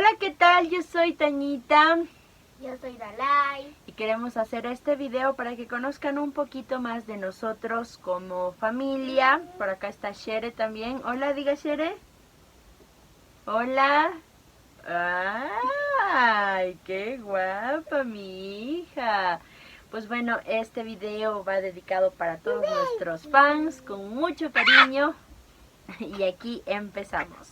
Hola, ¿qué tal? Yo soy Tañita. Yo soy Dalai. Y queremos hacer este video para que conozcan un poquito más de nosotros como familia. Por acá está Shere también. Hola, diga Shere. Hola. ¡Ay, qué guapa mi hija! Pues bueno, este video va dedicado para todos nuestros fans con mucho cariño. Y aquí empezamos.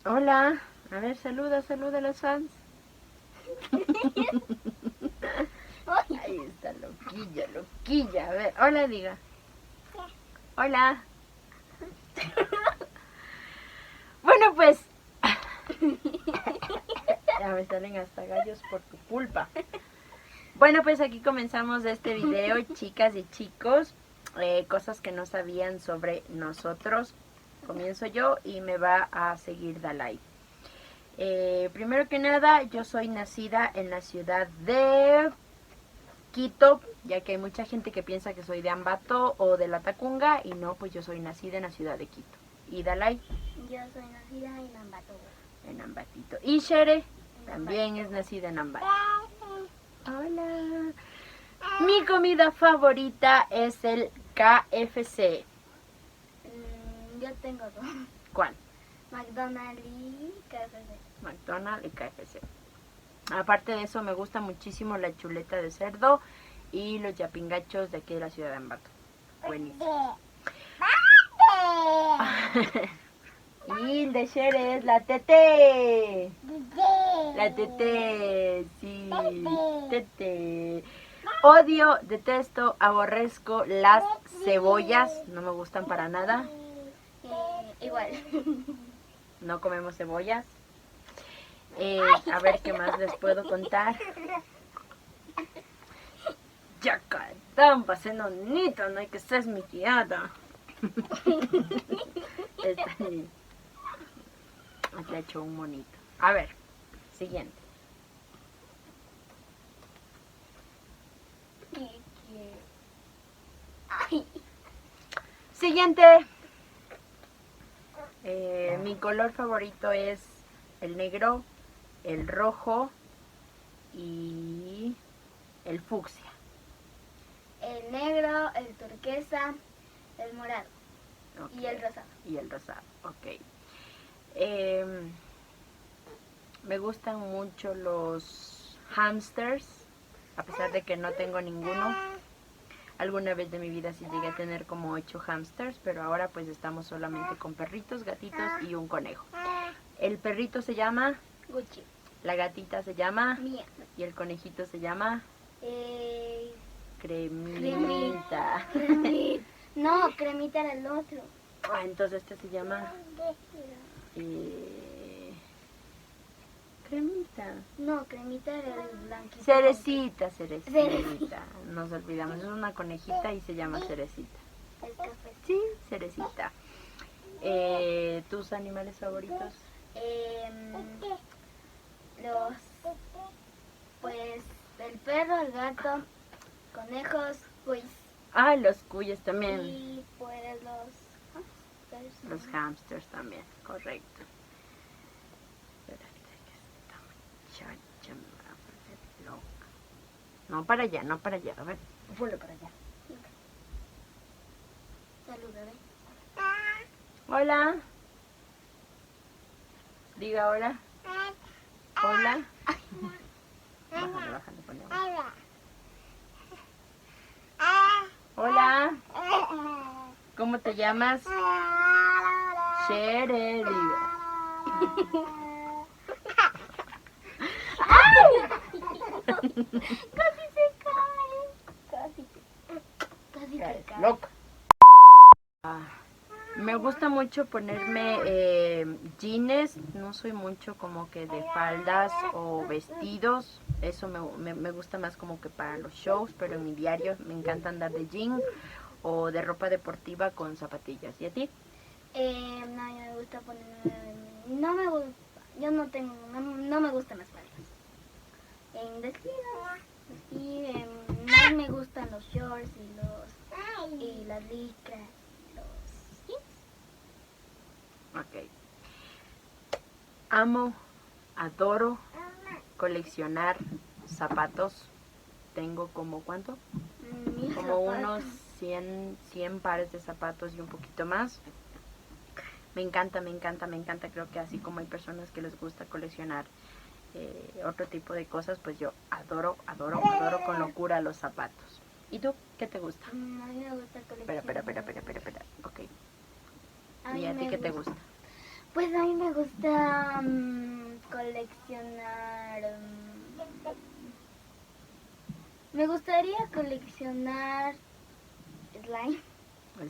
Hola, a ver, saluda a los fans. Ahí está, loquilla. A ver, hola, diga. Hola. Bueno, pues. Ya me salen hasta gallos por tu culpa. Bueno, pues aquí comenzamos este video, chicas y chicos. Cosas que no sabían sobre nosotros. Comienzo yo y me va a seguir Dalai. Primero que nada, yo soy nacida en la ciudad de Quito, ya que hay mucha gente que piensa que soy de Ambato o de La Tacunga, y no, pues yo soy nacida en la ciudad de Quito. ¿Y Dalai? Yo soy nacida en Ambato. En Ambatito. Y Shere también es nacida en Ambato. Hola. Mi comida favorita es el KFC. Yo tengo dos. ¿Cuál? McDonald's y KFC. McDonald's y KFC. Aparte de eso, me gusta muchísimo la chuleta de cerdo y los yapingachos de aquí de la ciudad de Ambato. Buenísimo. Y el de Shere es la tete. La tete, sí, tete. Odio, detesto, aborrezco las cebollas. No me gustan para nada. Igual. No comemos cebollas. A ver qué más les puedo contar. Ya tan pasando bonito, no hay que ser mi criada. Le he hecho un monito. A ver, siguiente. Siguiente. Mi color favorito es el negro, el rojo y el fucsia. El negro, el turquesa, el morado. Okay. Y el rosado. Y el rosado, ok. Me gustan mucho los hamsters, a pesar de que no tengo ninguno. Alguna vez de mi vida sí llegué a tener como 8 hamsters, pero ahora pues estamos solamente con perritos, gatitos y un conejo. El perrito se llama Gucci. La gatita se llama Mía. Y el conejito se llama Cremita. Cremita. No, Cremita era el otro. Ah, entonces este se llama Cremita. No, Cremita era el blanquito. Cerecita. Nos olvidamos, es una conejita y se llama Cerecita. El café. Sí, Cerecita. ¿Tus animales favoritos? Pues el perro, el gato, conejos, pues. Ah, los cuyes también. Y pues hamsters. Los hamsters también, correcto. No para allá, a ver, vuelve para allá. Saluda, ¿ves? Hola. Diga hola. Hola. Bájale, ponle. Hola. ¿Cómo te llamas? Shere, diga. Casi se cae. Casi se cae. Loca. Me gusta mucho ponerme jeans, no soy mucho como que de faldas o vestidos, eso me gusta más como que para los shows, pero en mi diario me encanta andar de jean o de ropa deportiva con zapatillas. ¿Y a ti? No, yo me gusta ponerme... No me gusta... Yo no tengo... No me gustan las faldas. En vestidos. Y más me gustan los shorts y las licras. Los jeans. Ok. Amo, adoro coleccionar zapatos. Tengo como, ¿cuánto? Mis Como zapatos. unos 100 pares de zapatos y un poquito más. Me encanta. Creo que así como hay personas que les gusta coleccionar otro tipo de cosas, pues yo adoro con locura los zapatos. ¿Y tú? ¿Qué te gusta? A mí me gusta coleccionar. Espera. Ok. A ¿Y mí a ti me qué te gusta? Pues a mí me gusta coleccionar... me gustaría coleccionar slime.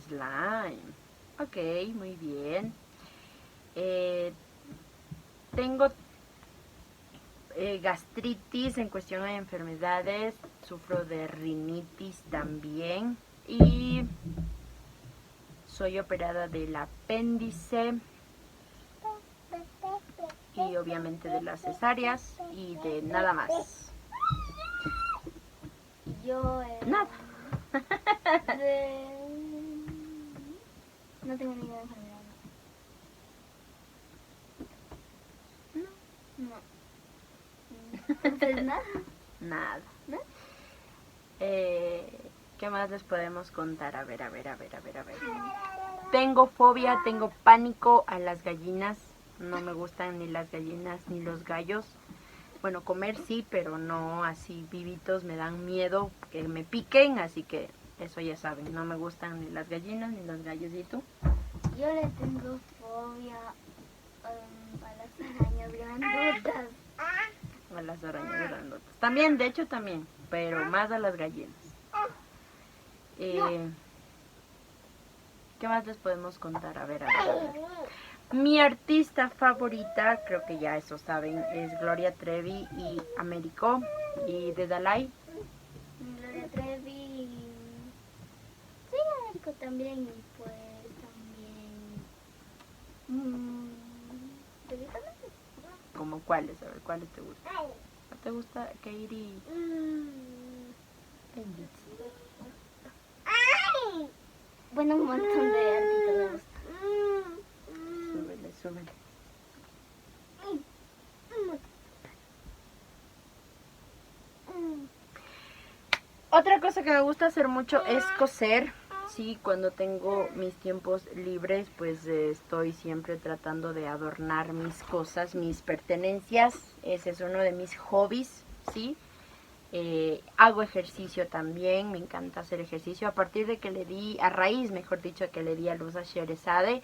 Slime. Ok, muy bien. Tengo gastritis en cuestión de enfermedades. Sufro de rinitis también. Y soy operada del apéndice. Y obviamente de las cesáreas. Y de nada más. Y yo... Nada. No tengo ninguna enfermedad. No. Entonces nada. Nada. ¿No? ¿Qué más les podemos contar? A ver. Tengo fobia, tengo pánico a las gallinas. No me gustan ni las gallinas ni los gallos. Bueno, comer sí, pero no así vivitos. Me dan miedo que me piquen, así que eso ya saben. No me gustan ni las gallinas ni los gallos. ¿Y tú? Yo le tengo fobia a las arañas grandotas. A las arañas grandotas. También, de hecho también, pero más a las gallinas. ¿Qué más les podemos contar? A ver. Mi artista favorita, creo que ya eso saben, es Gloria Trevi y Américo. Y de Dalai, Gloria Trevi. Sí, Américo también. Y pues también. ¿Te gusta más? ¿como cuáles? A ver, ¿cuáles te gustan? ¿No te gusta Katie? Bueno, un montón de artistas me gustan. Súbele. Otra cosa que me gusta hacer mucho es coser. Sí, cuando tengo mis tiempos libres, pues estoy siempre tratando de adornar mis cosas, mis pertenencias. Ese es uno de mis hobbies, ¿sí? Hago ejercicio también, me encanta hacer ejercicio. A partir de que a raíz, mejor dicho, que le di a luz a Sherezade,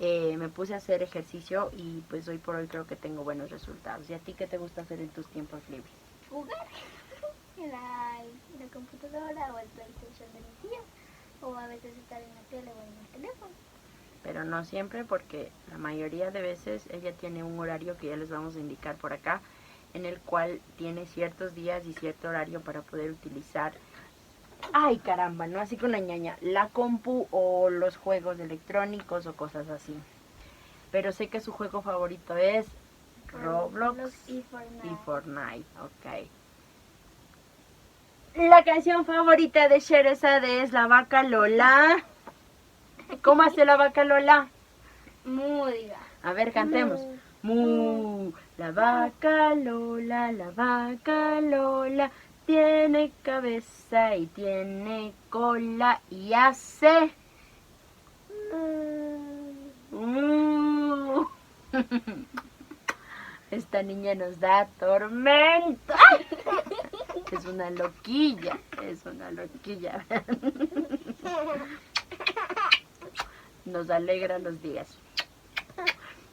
me puse a hacer ejercicio y pues hoy por hoy creo que tengo buenos resultados. ¿Y a ti qué te gusta hacer en tus tiempos libres? Jugar en la computadora o el PlayStation de mi tía. O a veces estar en la tele o en el teléfono. Pero no siempre, porque la mayoría de veces ella tiene un horario que ya les vamos a indicar por acá, en el cual tiene ciertos días y cierto horario para poder utilizar, ay caramba, no así con la ñaña, la compu o los juegos electrónicos o cosas así. Pero sé que su juego favorito es Roblox y Fortnite. y Fortnite, ok. La canción favorita de Sherezade es La Vaca Lola. ¿Cómo hace la vaca Lola? Diga. A ver, cantemos. Mu, la vaca Lola, tiene cabeza y tiene cola y hace... Mu. Esta niña nos da tormenta. Es una loquilla. Nos alegra los días.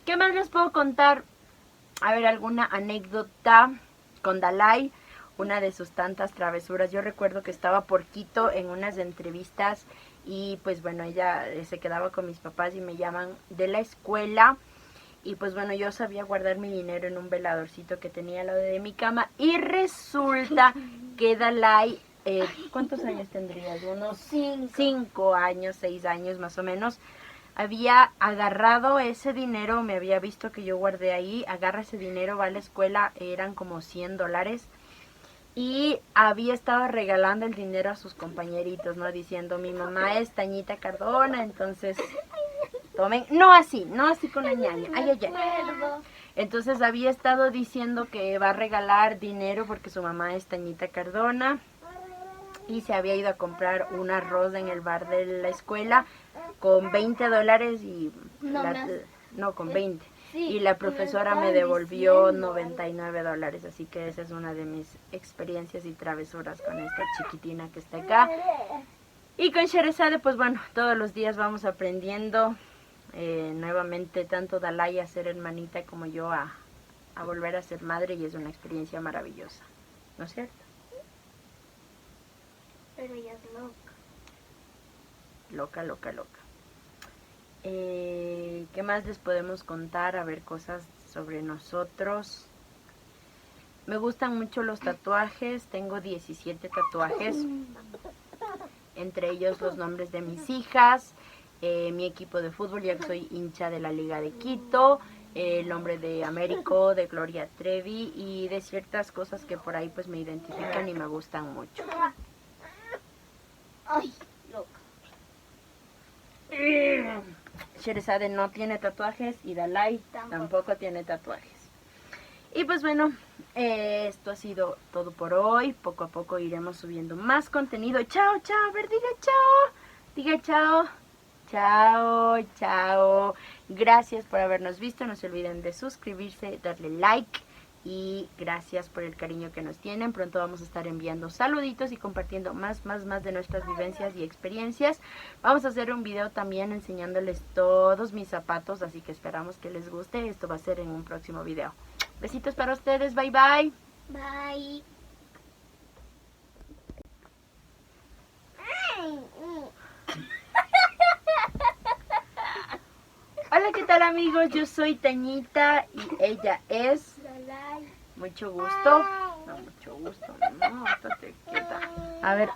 ¿Qué más les puedo contar? A ver, alguna anécdota con Dalai, una de sus tantas travesuras. Yo recuerdo que estaba por Quito en unas entrevistas y pues bueno, ella se quedaba con mis papás y me llaman de la escuela. Y pues bueno, yo sabía guardar mi dinero en un veladorcito que tenía al lado de mi cama y resulta que Dalai ¿cuántos años tendrías? Unos 5. 5 años, 6 años más o menos. Había agarrado ese dinero, me había visto que yo guardé ahí, agarra ese dinero, va a la escuela, eran como $100. Y había estado regalando el dinero a sus compañeritos, ¿no? Diciendo, mi mamá es Tañita Cardona, entonces tomen. No así con la ñaña. Ay, ay, ay. Entonces había estado diciendo que va a regalar dinero porque su mamá es Tañita Cardona. Y se había ido a comprar un arroz en el bar de la escuela con $20 y... No, con 20. Sí, Y la profesora me devolvió $99. Así que esa es una de mis experiencias y travesuras con esta chiquitina que está acá. Y con Sherezade, pues bueno, todos los días vamos aprendiendo nuevamente, tanto Dalai a ser hermanita como yo a volver a ser madre, y es una experiencia maravillosa, ¿no es cierto? Pero ella es loca. Loca, loca, loca. ¿Qué más les podemos contar? A ver, cosas sobre nosotros. Me gustan mucho los tatuajes. Tengo 17 tatuajes. Entre ellos los nombres de mis hijas, mi equipo de fútbol, ya que soy hincha de la Liga de Quito, el nombre de Américo, de Gloria Trevi, y de ciertas cosas que por ahí pues me identifican y me gustan mucho. Ay, loca. Sherezade no tiene tatuajes y Dalai tampoco tiene tatuajes. Y pues bueno, esto ha sido todo por hoy. Poco a poco iremos subiendo más contenido. Chao, chao, a ver, diga chao. Diga chao. Chao, chao. Gracias por habernos visto. No se olviden de suscribirse, darle like. Y gracias por el cariño que nos tienen. Pronto vamos a estar enviando saluditos y compartiendo más de nuestras vivencias y experiencias. Vamos a hacer un video también enseñándoles todos mis zapatos, así que esperamos que les guste. Esto va a ser en un próximo video. Besitos para ustedes. Bye, bye. Bye. Hola, ¿qué tal, amigos? Yo soy Tañita y ella es... Dalai. Mucho gusto. No, mucho gusto. No, estate quieta. A ver,